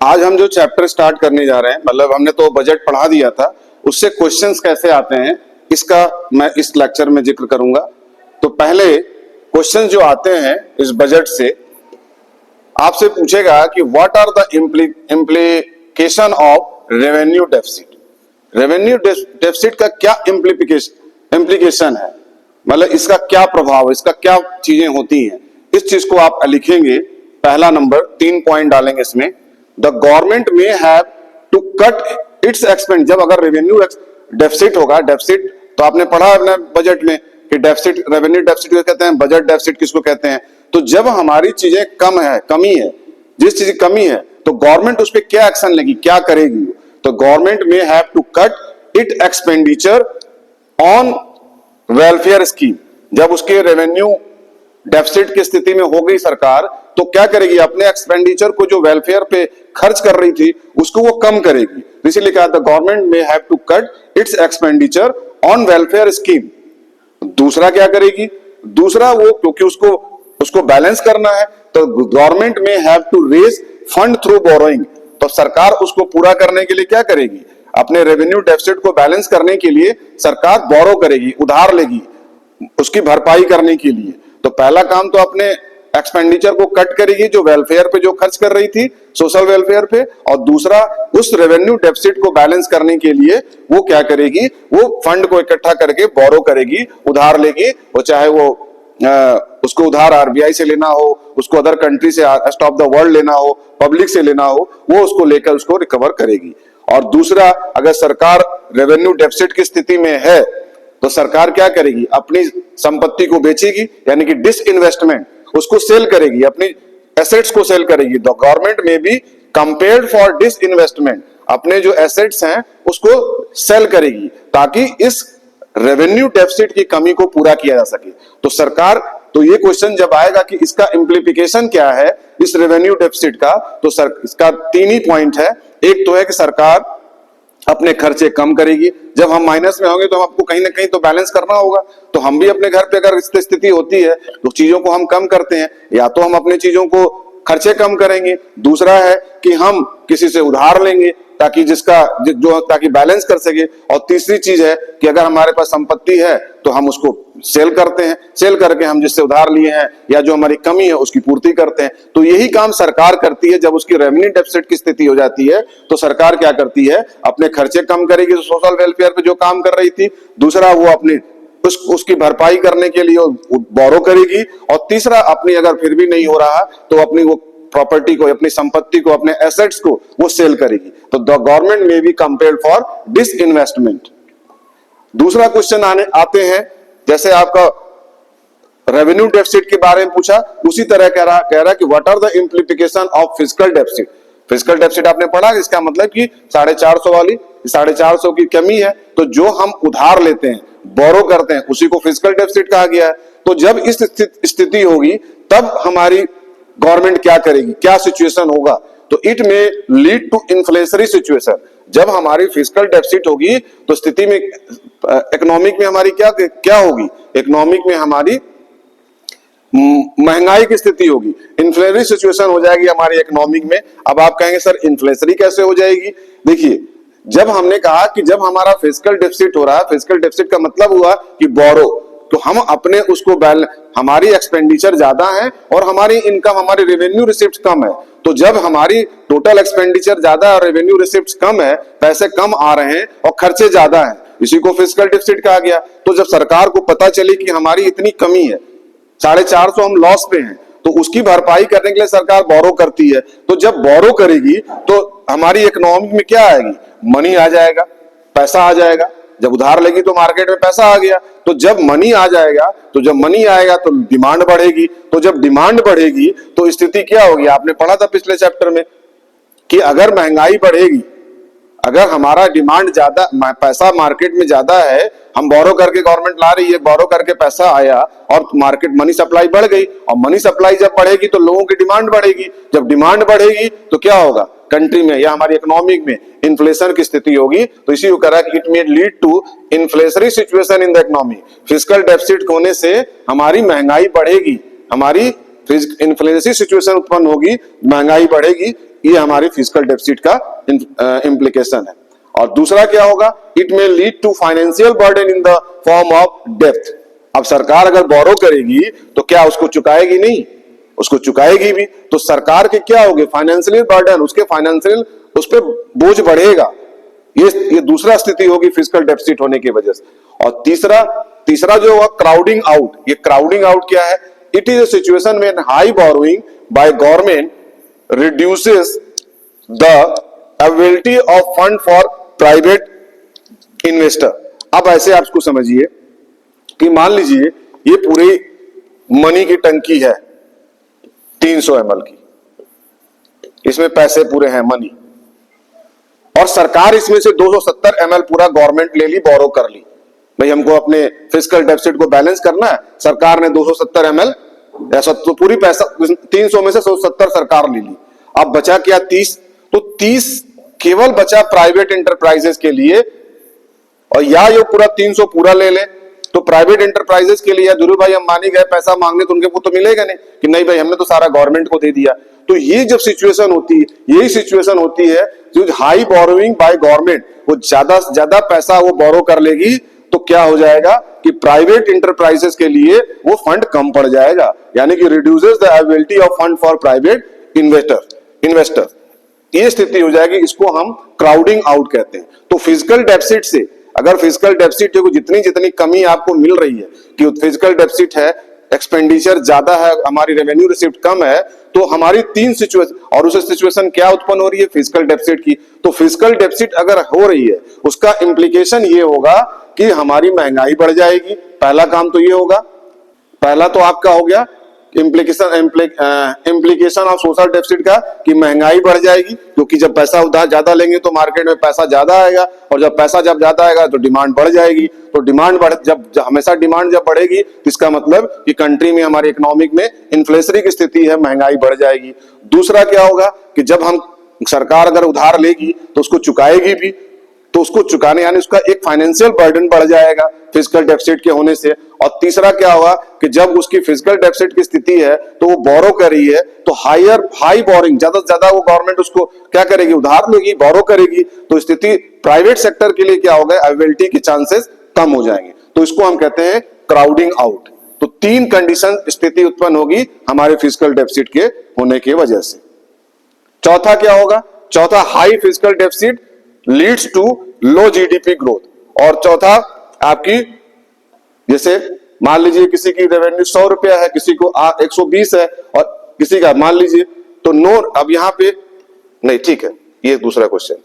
आज हम जो चैप्टर स्टार्ट करने जा रहे हैं, मतलब हमने तो बजट पढ़ा दिया था, उससे क्वेश्चंस कैसे आते हैं इसका मैं इस लेक्चर में जिक्र करूंगा। तो पहले क्वेश्चंस जो आते हैं इस बजट से, आपसे पूछेगा कि what are the implication of revenue deficit. Revenue deficit का क्या इम्प्लीकेशन है, मतलब इसका क्या प्रभाव, इसका क्या चीजें होती हैं, इस चीज को आप लिखेंगे। पहला नंबर 3 पॉइंट डालेंगे इसमें। The government may have to cut its expend. जब अगर रेवेन्यू डेफिसिट होगा, डेफिसिट तो आपने पढ़ा अपने बजट में कि डेफिसिट, रेवेन्यू डेफिसिट किसको कहते हैं, बजट डेफिसिट किसको कहते हैं। तो जब हमारी चीजें कम है, कमी है, जिस चीज की कमी है, तो गवर्नमेंट उस पर क्या एक्शन लेगी, क्या करेगी। तो government may have to cut it expenditure on welfare scheme. जब उसके रेवेन्यू डेफिसिट की स्थिति में हो गई सरकार, तो क्या करेगी, अपने एक्सपेंडिचर को जो वेलफेयर पे खर्च कर रही थी उसको वो कम करेगी। इसीलिए कहा the government may have to cut its expenditure on welfare scheme. दूसरा क्या करेगी, दूसरा वो क्योंकि उसको बैलेंस करना है, तो government may have to raise fund through borrowing. तो सरकार उसको पूरा करने के लिए क्या करेगी, अपने रेवेन्यू डेफिसिट को बैलेंस करने के लिए सरकार बोरो करेगी, उधार लेगी उसकी भरपाई करने के लिए। तो पहला काम तो अपने एक्सपेंडिचर को कट करेगी, जो वेलफेयर पे जो खर्च कर रही थी, सोशल वेलफेयर पे, और दूसरा उस रेवेन्यू डेफिसिट को बैलेंस करने के लिए वो क्या करेगी, वो फंड को इकट्ठा करके बोरो करेगी, उधार लेगी। वो चाहे वो उसको उधार आरबीआई से लेना हो, उसको अदर कंट्री से, रेस्ट ऑफ द वर्ल्ड लेना हो, पब्लिक से लेना हो, वो उसको लेकर उसको रिकवर करेगी। और दूसरा, अगर सरकार रेवेन्यू डेफिसिट की स्थिति में है तो सरकार क्या करेगी, अपनी संपत्ति को बेचेगी, यानी कि डिसइन्वेस्टमेंट, उसको सेल करेगी, अपनी एसेट्स को सेल करेगी। द गवर्नमेंट में भी कंपेयर्ड फॉर डिसइन्वेस्टमेंट, अपने जो एसेट्स हैं उसको सेल करेगी ताकि इस रेवेन्यू डेफिसिट की कमी को पूरा किया जा सके। तो सरकार, तो ये क्वेश्चन जब आएगा कि इसका इम्प्लीकेशन क्या है इस रेवेन्यू डेफिसिट का, तो इसका 3 ही पॉइंट है। एक तो है कि सरकार अपने खर्चे कम करेगी। जब हम माइनस में होंगे तो हमको कहीं ना कहीं तो बैलेंस करना होगा। तो हम भी अपने घर पे अगर स्थिति होती है तो चीजों को हम कम करते हैं, या तो हम अपने चीजों को खर्चे कम करेंगे, दूसरा है कि हम किसी से उधार लेंगे ताकि ताकि बैलेंस कर सके, और तीसरी चीज है कि अगर हमारे पास संपत्ति है तो हम उसको सेल करते हैं, सेल करके हम जिससे उधार लिए हैं या जो हमारी कमी है उसकी पूर्ति करते हैं। तो यही काम सरकार करती है। जब उसकी रेवेन्यू डेफिसिट की स्थिति हो जाती है तो सरकार क्या करती है, अपने खर्चे कम करेगी, सोशल वेलफेयर पे जो काम कर रही थी, दूसरा वो अपनी उसकी भरपाई करने के लिए बोरो करेगी, और तीसरा अपनी अगर फिर भी नहीं हो रहा तो अपनी वो प्रॉपर्टी को, अपनी संपत्ति को, अपने एसेट्स को वो सेल करेगी। तो द गवर्नमेंट में भी कंपेयर्ड फॉर डिसइन्वेस्टमेंट। दूसरा क्वेश्चन आते हैं, जैसे आपका रेवेन्यू डेफिसिट के बारे में पूछा, उसी तरह कह रहा कि what are the implication of fiscal deficit. Fiscal deficit आपने पढ़ा, इसका मतलब कि 450 वाली 450 की कमी है, तो जो हम उधार लेते हैं, बोरो करते हैं, उसी को फिस्कल डेफिसिट कहा गया है। तो जब इस स्थिति होगी तब हमारी गवर्नमेंट क्या करेगी, क्या सिचुएशन होगा, तो इट में लीड टू इन्फ्लेशनरी सिचुएशन। जब हमारी फिस्कल डेफिसिट होगी तो स्थिति में इकोनॉमिक में हमारी क्या होगी, इकोनॉमिक में हमारी महंगाई की स्थिति होगी, इन्फ्लेशनरी सिचुएशन हो जाएगी हमारी इकोनॉमिक में। अब आप कहेंगे सर इन्फ्लेशनरी कैसे हो जाएगी। देखिए, जब हमने कहा कि जब हमारा फिस्कल डेफिसिट हो रहा है, फिस्कल डेफिसिट का मतलब हुआ कि बोरो, तो हम अपने उसको हमारी एक्सपेंडिचर ज्यादा है और हमारी इनकम, हमारी रेवेन्यू रिसिप्ट कम है। तो जब हमारी टोटल एक्सपेंडिचर ज्यादा है और रेवेन्यू रिसिप्ट कम है, पैसे कम आ रहे हैं और खर्चे ज्यादा हैं, इसी को फिस्कल डेफिसिट कहा गया। तो जब सरकार को पता चली कि हमारी इतनी कमी है, 450 हम लॉस पे हैं, तो उसकी भरपाई करने के लिए सरकार बोरो करती है। तो जब बोरो करेगी तो हमारी इकोनॉमी में क्या आएगी, मनी आ जाएगा, पैसा आ जाएगा। जब उधार लेगी तो मार्केट में पैसा आ गया, तो जब मनी आ जाएगा, तो जब मनी आएगा तो डिमांड बढ़ेगी, तो जब डिमांड बढ़ेगी तो स्थिति क्या होगी, आपने पढ़ा था पिछले चैप्टर में कि अगर महंगाई बढ़ेगी, अगर हमारा डिमांड ज्यादा, पैसा मार्केट में ज्यादा है, हम बोरो करके गवर्नमेंट ला रही है, बोरो करके पैसा आया और मार्केट मनी सप्लाई बढ़ गई, और मनी सप्लाई जब बढ़ेगी तो लोगों की डिमांड बढ़ेगी। जब डिमांड बढ़ेगी तो क्या होगा, कंट्री में या हमारी इकोनॉमिक में इन्फ्लेशन की स्थिति होगी। तो इसी को कहा कि it may lead to inflationary situation in the economy. Fiscal deficit होने से हमारी महंगाई बढ़ेगी, हमारी इन्फ्लेशनरी सिचुएशन उत्पन्न होगी, महंगाई बढ़ेगी। ये हमारी फिजिकल डेफिसिट का इंप्लीकेशन है। और दूसरा क्या होगा, it may lead to financial burden in the form of depth. अब सरकार अगर बोरो करेगी तो क्या उसको चुकाएगी? नहीं, उसको चुकाएगी भी, तो सरकार के क्या होगी, फाइनेंशियल बर्डन, उसके फाइनेंशियल उस पर बोझ बढ़ेगा। ये दूसरा स्थिति होगी फिजिकल डेफिसिट होने की वजह से। और तीसरा जो होगा क्राउडिंग आउट। ये क्राउडिंग आउट क्या है? It is a situation when high borrowing by government reduces the availability of fund for private investor. अब ऐसे आप इसको समझिए कि मान लीजिए ये पूरी मनी की टंकी है 300 ml की, इसमें पैसे पूरे हैं मनी, और सरकार इसमें से 270 ml पूरा गवर्नमेंट ले ली, बोरो कर ली। भाई हमको अपने फिजिकल डेफिसिट को बैलेंस करना है, सरकार ने 270 ml ऐसा तो पूरी पैसा 300 में से 170 सरकार ले ली। अब बचा क्या? 30। तो 30 केवल बचा प्राइवेट इंटरप्राइजेस के लिए, और या ये पूरा 300 पूरा ले ले तो प्राइवेट इंटरप्राइजेस के लिए, या ध्रुव भाई हम मानी गए पैसा मांगने तो उनके को तो मिलेगा नहीं कि नहीं भाई हमने तो सारा गवर्नमेंट को दे दिया। तो ये जब सिचुएशन होती है, यही सिचुएशन होती है जो हाई बोरोइंग बाय गवर्नमेंट, वो ज्यादा पैसा वो बोरो कर लेगी, तो क्या हो जाएगा कि प्राइवेट इंटरप्राइजेस के लिए वो फंड कम पड़ जाएगा, यानी कि reduces the availability of fund for private investor. ये स्थिति हो जाएगी, इसको हम क्राउडिंग आउट कहते हैं। तो फिजिकल डेफिसिट से, अगर फिजिकल डेफिसिट को जितनी कमी आपको मिल रही है कि फिजिकल डेफिसिट है, एक्सपेंडिचर ज्यादा है, हमारी रेवेन्यू रिसीव्ड कम है, तो हमारी 3 सिचुएशन, और उस सिचुएशन क्या उत्पन्न हो रही है? फिजिकल डेफिसिट की। तो फिजिकल डेफिसिट अगर हो रही है, उसका इंप्लीकेशन ये होगा कि हमारी महंगाई बढ़ जाएगी। पहला काम तो ये होगा, पहला तो आपका हो गया इंप्लीकेशन ऑफ सोशल डेफिसिट का, कि महंगाई बढ़ जाएगी, क्योंकि जब पैसा उधार ज्यादा लेंगे तो मार्केट में पैसा ज्यादा आएगा, और जब पैसा ज्यादा आएगा तो डिमांड बढ़ जाएगी। तो डिमांड हमेशा डिमांड जब बढ़ेगी तो इसका मतलब कि कंट्री में, हमारे इकोनॉमिक में इन्फ्लेशनरी की स्थिति है, महंगाई बढ़ जाएगी। दूसरा क्या होगा कि जब हम सरकार अगर उधार लेगी तो उसको चुकाएगी भी, तो उसको चुकाने यानी उसका एक फाइनेंशियल बर्डन बढ़ जाएगा फिजिकल डेफिसिट के होने से। और तीसरा क्या होगा कि जब उसकी फिजिकल डेफिसिट की स्थिति है तो वो बोरो कर रही है, तो हाई बोरिंग, ज्यादा से ज्यादा वो गवर्नमेंट उसको क्या करेगी? उधार लेगी, बोरो करेगी। तो स्थिति प्राइवेट सेक्टर के लिए क्या होगा? अवेलेबिलिटी के चांसेस कम हो जाएंगे। तो इसको हम कहते हैं क्राउडिंग आउट। तो 3 कंडीशन स्थिति उत्पन्न होगी हमारे फिजिकल डेफिसिट के होने की वजह से। चौथा क्या होगा? चौथा, high physical deficit leads to low GDP growth. और चौथा आपकी, जैसे मान लीजिए किसी की रेवेन्यू 100 रुपया है, किसी को 120 है, और किसी का मान लीजिए तो नो, अब यहां पे नहीं, ठीक है, ये दूसरा क्वेश्चन।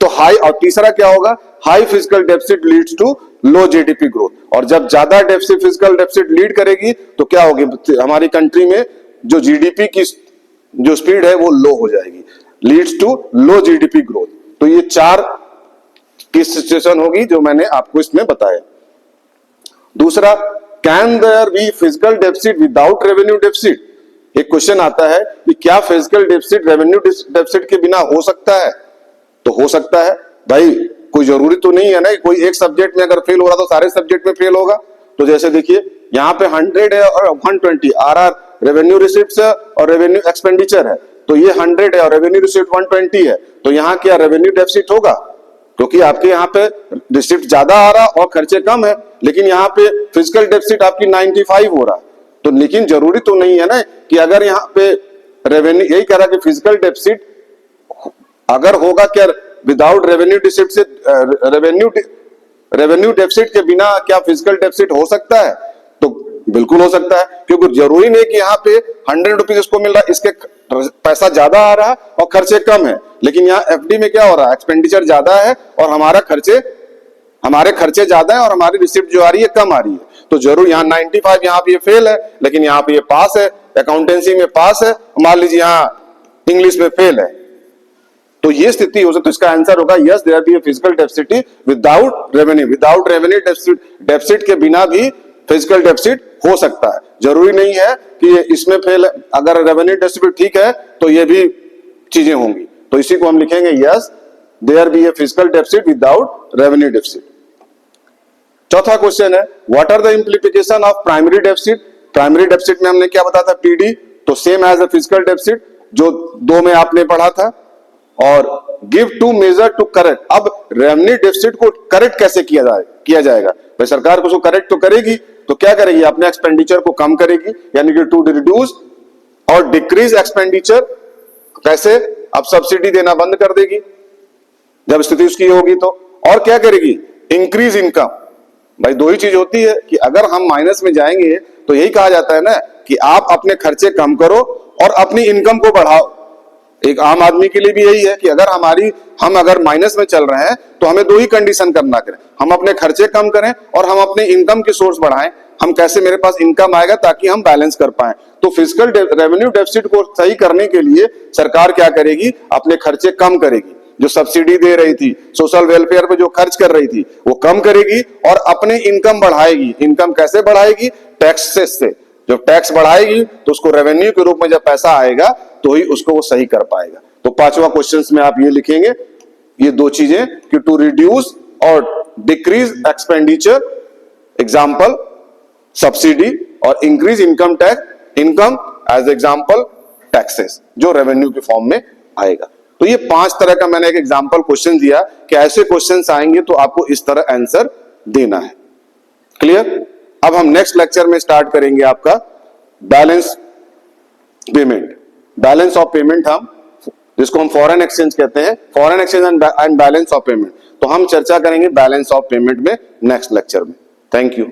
तो हाई, और तीसरा क्या होगा? High physical deficit leads to low GDP growth. और जब ज्यादा डेफिसिट, फिजिकल डेफिसिट लीड करेगी तो क्या होगी? हमारी कंट्री में जो जीडीपी की जो स्पीड है वो लो हो जाएगी, leads to low GDP growth. तो ये 4 की सिचुएशन होगी जो मैंने आपको इसमें बताया। दूसरा, can there be physical deficit without revenue deficit? एक क्वेश्चन आता है कि क्या फिजिकल डेफिसिट रेवेन्यू डेफिसिट के बिना हो सकता है? तो हो सकता है भाई, कोई जरूरी तो नहीं है ना, कोई एक सब्जेक्ट में अगर फेल हो रहा तो सारे सब्जेक्ट में फेल होगा। तो जैसे देखिए यहाँ पे 100 है और 120 आरआर रेवेन्यू रिसिप्ट्स है और रेवेन्यू एक्सपेंडिचर है, तो ये 100 है और रेवेन्यू रिसिप्ट 120 है, तो यहाँ क्या रेवेन्यू डेफिसिट होगा? क्योंकि आपके यहाँ पे रिसिप्ट ज्यादा आ रहा और खर्चे कम है, लेकिन यहाँ पे फिजिकल डेफिसिट आपकी 95 हो रहा। तो लेकिन जरूरी तो नहीं है ना कि अगर यहाँ पे रेवेन्यू, यही कह रहा कि फिजिकल डेफिसिट अगर होगा क्या विदाउट रेवेन्यू डेफिसिट से, रेवेन्यू डेफिसिट के बिना क्या फिजिकल डेफिसिट हो सकता है? तो बिल्कुल हो सकता है, क्योंकि जरूरी नहीं कि यहाँ पे 100 रुपीज इसको मिल रहा है, इसके पैसा ज्यादा आ रहा है और खर्चे कम है, लेकिन यहाँ एफडी में क्या हो रहा है? एक्सपेंडिचर ज्यादा है और हमारे खर्चे ज्यादा है और हमारी रिसिप्ट जो आ रही है कम आ रही है। तो जरूर यहाँ 95, यहाँ पे ये फेल है, लेकिन यहाँ पे ये पास है, अकाउंटेंसी में पास है, मान लीजिए यहाँ इंग्लिश में फेल है। तो ये स्थिति हो सकती है। तो इसका आंसर होगा yes, there be a physical deficit without revenue deficit के बिना भी फिजिकल डेफिसिट हो सकता है। जरूरी नहीं है कि इसमें फेल है, अगर रेवेन्यू डेफिसिट ठीक है तो ये भी चीजें होंगी। तो इसी को हम लिखेंगे yes, there be a physical deficit without revenue deficit. चौथा क्वेश्चन है, what are the implication of primary deficit? Primary deficit में हमने क्या बताया था? पीडी, तो same as a physical deficit. जो 2 में आपने पढ़ा था, और give two measure to correct. अब रेवेन्यू डेफिसिट को करेक्ट कैसे किया जाएगा? भाई सरकार को उसको करेक्ट तो करेगी, तो क्या करेगी? अपने एक्सपेंडिचर को कम करेगी, यानी कि टू रिड्यूस और डिक्रीज एक्सपेंडिचर। कैसे? अब सब्सिडी देना बंद कर देगी जब स्थिति उसकी होगी तो। और क्या करेगी? Increase income. भाई दो ही चीज होती है कि अगर हम माइनस में जाएंगे तो यही कहा जाता है ना कि आप अपने खर्चे कम करो और अपनी इनकम को बढ़ाओ। एक आम आदमी के लिए भी यही है कि अगर हम अगर माइनस में चल रहे हैं तो हमें दो ही कंडीशन करना करें, हम अपने खर्चे कम करें और हम अपने इनकम की सोर्स बढ़ाएं। हम कैसे? मेरे पास इनकम आएगा ताकि हम बैलेंस कर पाए। तो फिजिकल रेवेन्यू डेफिसिट को सही करने के लिए सरकार क्या करेगी? अपने खर्चे कम करेगी। जो सब्सिडी दे रही थी, सोशल वेलफेयर पे जो खर्च कर रही थी, वो कम करेगी और अपने इनकम बढ़ाएगी। इनकम कैसे बढ़ाएगी? टैक्सेस से। जब टैक्स बढ़ाएगी तो उसको रेवेन्यू के रूप में जब पैसा आएगा तो ही उसको वो सही कर पाएगा। तो 5वां क्वेश्चन में आप ये लिखेंगे, ये दो चीजें कि टू रिड्यूस और डिक्रीज एक्सपेंडिचर, एग्जाम्पल सब्सिडी, और increase income tax, income as example taxes, जो रेवेन्यू के फॉर्म में आएगा। तो ये 5 तरह का मैंने एक एग्जाम्पल क्वेश्चन दिया कि ऐसे क्वेश्चंस आएंगे तो आपको इस तरह आंसर देना है। क्लियर? अब हम नेक्स्ट लेक्चर में स्टार्ट करेंगे आपका balance payment. Balance of payment, हम जिसको हम फॉरेन एक्सचेंज कहते हैं, foreign exchange and balance of payment. तो हम चर्चा करेंगे बैलेंस ऑफ पेमेंट में नेक्स्ट लेक्चर में। Thank you.